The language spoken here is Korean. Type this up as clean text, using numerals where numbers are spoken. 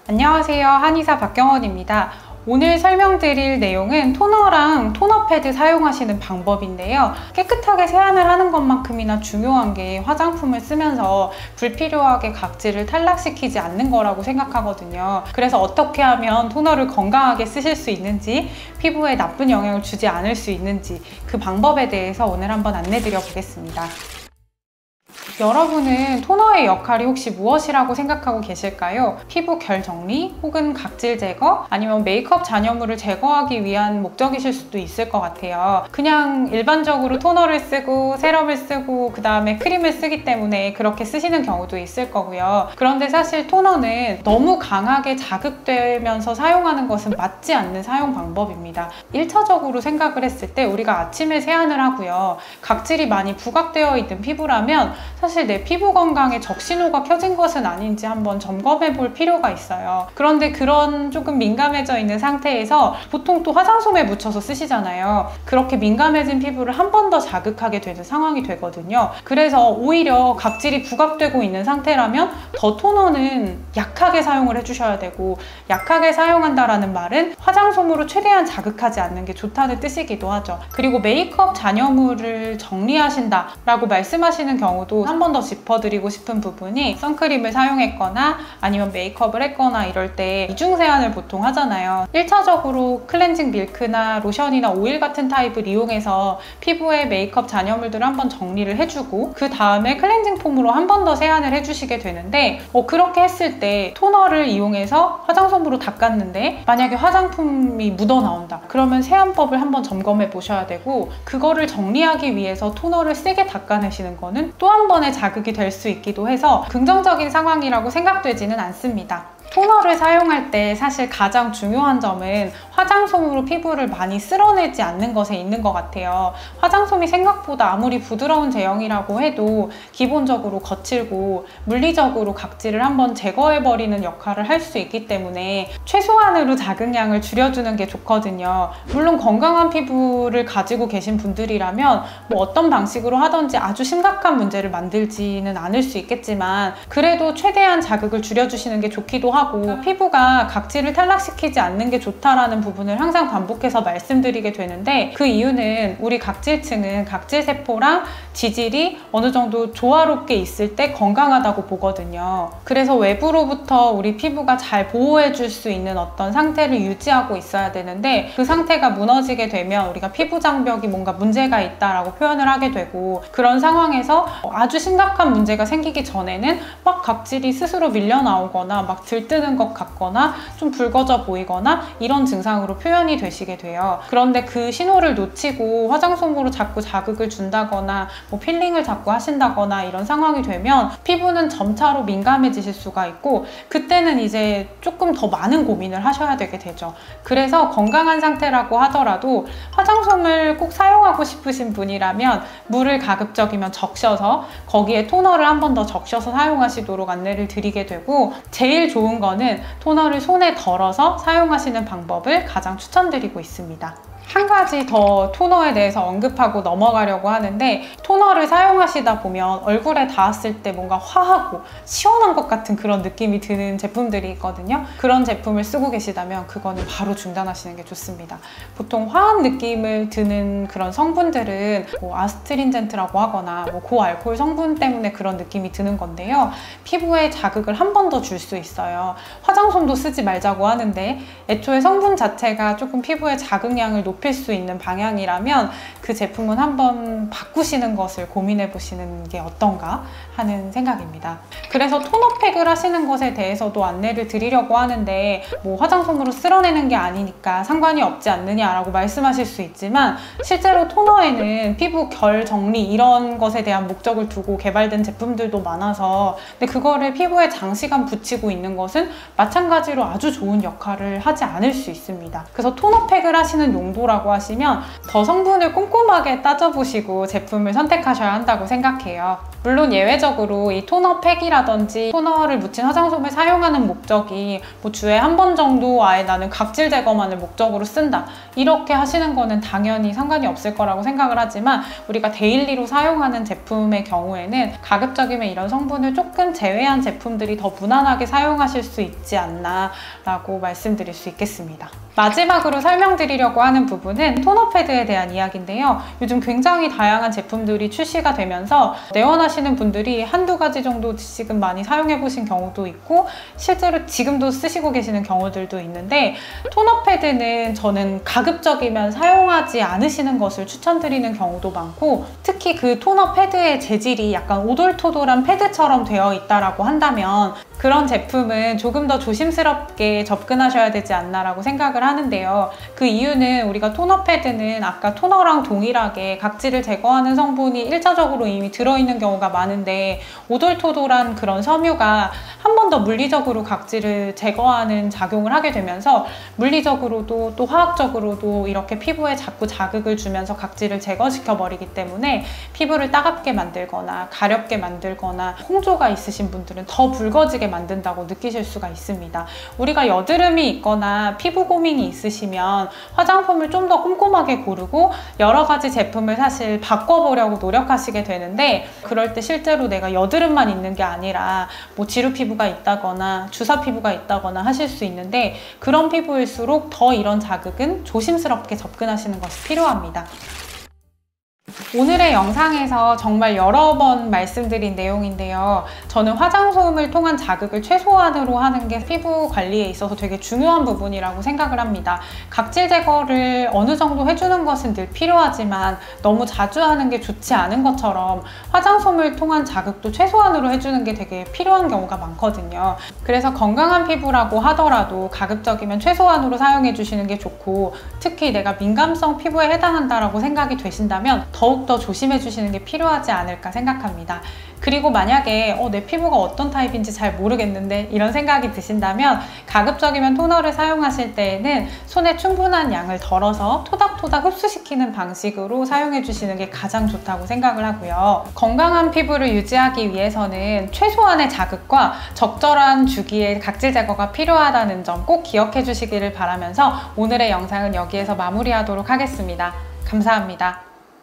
안녕하세요, 한의사 박경원입니다. 오늘 설명드릴 내용은 토너랑 토너 패드 사용하시는 방법인데요. 깨끗하게 세안을 하는 것만큼이나 중요한 게 화장품을 쓰면서 불필요하게 각질을 탈락시키지 않는 거라고 생각하거든요. 그래서 어떻게 하면 토너를 건강하게 쓰실 수 있는지, 피부에 나쁜 영향을 주지 않을 수 있는지 그 방법에 대해서 오늘 한번 안내드려 보겠습니다. 여러분은 토너의 역할이 혹시 무엇이라고 생각하고 계실까요? 피부 결 정리 혹은 각질 제거 아니면 메이크업 잔여물을 제거하기 위한 목적이실 수도 있을 것 같아요. 그냥 일반적으로 토너를 쓰고 세럼을 쓰고 그 다음에 크림을 쓰기 때문에 그렇게 쓰시는 경우도 있을 거고요. 그런데 사실 토너는 너무 강하게 자극되면서 사용하는 것은 맞지 않는 사용 방법입니다. 1차적으로 생각을 했을 때 우리가 아침에 세안을 하고요. 각질이 많이 부각되어 있는 피부라면 사실 내 피부 건강에 적신호가 켜진 것은 아닌지 한번 점검해 볼 필요가 있어요. 그런데 그런 조금 민감해져 있는 상태에서 보통 또 화장솜에 묻혀서 쓰시잖아요. 그렇게 민감해진 피부를 한 번 더 자극하게 되는 상황이 되거든요. 그래서 오히려 각질이 부각되고 있는 상태라면 더 토너는 약하게 사용을 해주셔야 되고, 약하게 사용한다라는 말은 화장솜으로 최대한 자극하지 않는 게 좋다는 뜻이기도 하죠. 그리고 메이크업 잔여물을 정리하신다라고 말씀하시는 경우도 한 번 더 짚어드리고 싶은 부분이, 선크림을 사용했거나 아니면 메이크업을 했거나 이럴 때 이중 세안을 보통 하잖아요. 1차적으로 클렌징 밀크나 로션이나 오일 같은 타입을 이용해서 피부에 메이크업 잔여물들을 한번 정리를 해주고 그 다음에 클렌징 폼으로 한 번 더 세안을 해주시게 되는데, 그렇게 했을 때 토너를 이용해서 화장솜으로 닦았는데 만약에 화장품이 묻어 나온다 그러면 세안법을 한번 점검해 보셔야 되고, 그거를 정리하기 위해서 토너를 세게 닦아내시는 거는 또 한 번의 자극이 될 수 있기도 해서 긍정적인 상황이라고 생각되지는 않습니다. 토너를 사용할 때 사실 가장 중요한 점은 화장솜으로 피부를 많이 쓸어내지 않는 것에 있는 것 같아요. 화장솜이 생각보다 아무리 부드러운 제형이라고 해도 기본적으로 거칠고 물리적으로 각질을 한번 제거해버리는 역할을 할 수 있기 때문에 최소한으로 자극량을 줄여주는 게 좋거든요. 물론 건강한 피부를 가지고 계신 분들이라면 뭐 어떤 방식으로 하든지 아주 심각한 문제를 만들지는 않을 수 있겠지만, 그래도 최대한 자극을 줄여주시는 게 좋기도 하고, 피부가 각질을 탈락시키지 않는 게 좋다라는 부분을 항상 반복해서 말씀드리게 되는데, 그 이유는 우리 각질층은 각질세포랑 지질이 어느 정도 조화롭게 있을 때 건강하다고 보거든요. 그래서 외부로부터 우리 피부가 잘 보호해줄 수 있는 어떤 상태를 유지하고 있어야 되는데, 그 상태가 무너지게 되면 우리가 피부 장벽이 뭔가 문제가 있다라고 표현을 하게 되고, 그런 상황에서 아주 심각한 문제가 생기기 전에는 막 각질이 스스로 밀려 나오거나 막 들뜨는 것 같거나 좀 붉어져 보이거나 이런 증상으로 표현이 되시게 돼요. 그런데 그 신호를 놓치고 화장솜으로 자꾸 자극을 준다거나 뭐 필링을 자꾸 하신다거나 이런 상황이 되면 피부는 점차로 민감해지실 수가 있고, 그때는 이제 조금 더 많은 고민을 하셔야 되게 되죠. 그래서 건강한 상태라고 하더라도 화장솜을 꼭 사용하고 싶으신 분이라면 물을 가급적이면 적셔서 거기에 토너를 한 번 더 적셔서 사용하시도록 안내를 드리게 되고, 제일 좋은 거는 토너를 손에 덜어서 사용하시는 방법을 가장 추천드리고 있습니다. 한 가지 더 토너에 대해서 언급하고 넘어가려고 하는데, 토너를 사용하시다 보면 얼굴에 닿았을 때 뭔가 화하고 시원한 것 같은 그런 느낌이 드는 제품들이 있거든요. 그런 제품을 쓰고 계시다면 그거는 바로 중단하시는 게 좋습니다. 보통 화한 느낌을 드는 그런 성분들은 뭐 아스트린젠트라고 하거나 뭐 고알코올 성분 때문에 그런 느낌이 드는 건데요. 피부에 자극을 한 번 더 줄 수 있어요. 화장솜도 쓰지 말자고 하는데 애초에 성분 자체가 조금 피부에 자극량을 높일 수 있는 방향이라면 그 제품은 한번 바꾸시는 것을 고민해 보시는 게 어떤가 하는 생각입니다. 그래서 토너팩을 하시는 것에 대해서도 안내를 드리려고 하는데, 뭐 화장솜으로 쓸어내는 게 아니니까 상관이 없지 않느냐라고 말씀하실 수 있지만, 실제로 토너에는 피부 결 정리 이런 것에 대한 목적을 두고 개발된 제품들도 많아서, 근데 그거를 피부에 장시간 붙이고 있는 것은 마찬가지로 아주 좋은 역할을 하지 않을 수 있습니다. 그래서 토너팩을 하시는 용도라고 하시면 더 성분을 꼼꼼하게 따져보시고 제품을 선택하셔야 한다고 생각해요. 물론 예외적으로 이 토너 팩이라든지 토너를 묻힌 화장솜을 사용하는 목적이 뭐 주에 한 번 정도 아예 나는 각질 제거만을 목적으로 쓴다, 이렇게 하시는 거는 당연히 상관이 없을 거라고 생각을 하지만, 우리가 데일리로 사용하는 제품의 경우에는 가급적이면 이런 성분을 조금 제외한 제품들이 더 무난하게 사용하실 수 있지 않나 라고 말씀드릴 수 있겠습니다. 마지막으로 설명드리려고 하는 부분은 토너 패드에 대한 이야기인데요. 요즘 굉장히 다양한 제품들이 출시가 되면서 내원하시는 분들이 한두 가지 정도 지금 많이 사용해 보신 경우도 있고, 실제로 지금도 쓰시고 계시는 경우들도 있는데, 토너 패드는 저는 가급적이면 사용하지 않으시는 것을 추천드리는 경우도 많고, 특히 그 토너 패드의 재질이 약간 오돌토돌한 패드처럼 되어 있다라고 한다면 그런 제품은 조금 더 조심스럽게 접근하셔야 되지 않나라고 생각을 하는데요. 그 이유는 우리가 토너 패드는 아까 토너랑 동일하게 각질을 제거하는 성분이 1차적으로 이미 들어있는 경우가 많은데, 오돌토돌한 그런 섬유가 한 번 더 물리적으로 각질을 제거하는 작용을 하게 되면서 물리적으로도 또 화학적으로도 이렇게 피부에 자꾸 자극을 주면서 각질을 제거시켜 버리기 때문에 피부를 따갑게 만들거나 가렵게 만들거나 홍조가 있으신 분들은 더 붉어지게 만든다고 느끼실 수가 있습니다. 우리가 여드름이 있거나 피부 고민이 있으시면 화장품을 좀 더 꼼꼼하게 고르고 여러 가지 제품을 사실 바꿔보려고 노력하시게 되는데, 그럴 때 실제로 내가 여드름만 있는 게 아니라 뭐 지루 피부가 있다거나 주사 피부가 있다거나 하실 수 있는데, 그런 피부일수록 더 이런 자극은 조심스럽게 접근하시는 것이 필요합니다. 오늘의 영상에서 정말 여러 번 말씀드린 내용인데요. 저는 화장솜을 통한 자극을 최소한으로 하는 게 피부 관리에 있어서 되게 중요한 부분이라고 생각을 합니다. 각질 제거를 어느 정도 해주는 것은 늘 필요하지만 너무 자주 하는 게 좋지 않은 것처럼 화장솜을 통한 자극도 최소한으로 해주는 게 되게 필요한 경우가 많거든요. 그래서 건강한 피부라고 하더라도 가급적이면 최소한으로 사용해 주시는 게 좋고, 특히 내가 민감성 피부에 해당한다라고 생각이 되신다면 더욱더 조심해 주시는 게 필요하지 않을까 생각합니다. 그리고 만약에 내 피부가 어떤 타입인지 잘 모르겠는데 이런 생각이 드신다면 가급적이면 토너를 사용하실 때에는 손에 충분한 양을 덜어서 토닥토닥 흡수시키는 방식으로 사용해 주시는 게 가장 좋다고 생각을 하고요. 건강한 피부를 유지하기 위해서는 최소한의 자극과 적절한 주기의 각질 제거가 필요하다는 점 꼭 기억해 주시기를 바라면서 오늘의 영상은 여기에서 마무리하도록 하겠습니다. 감사합니다.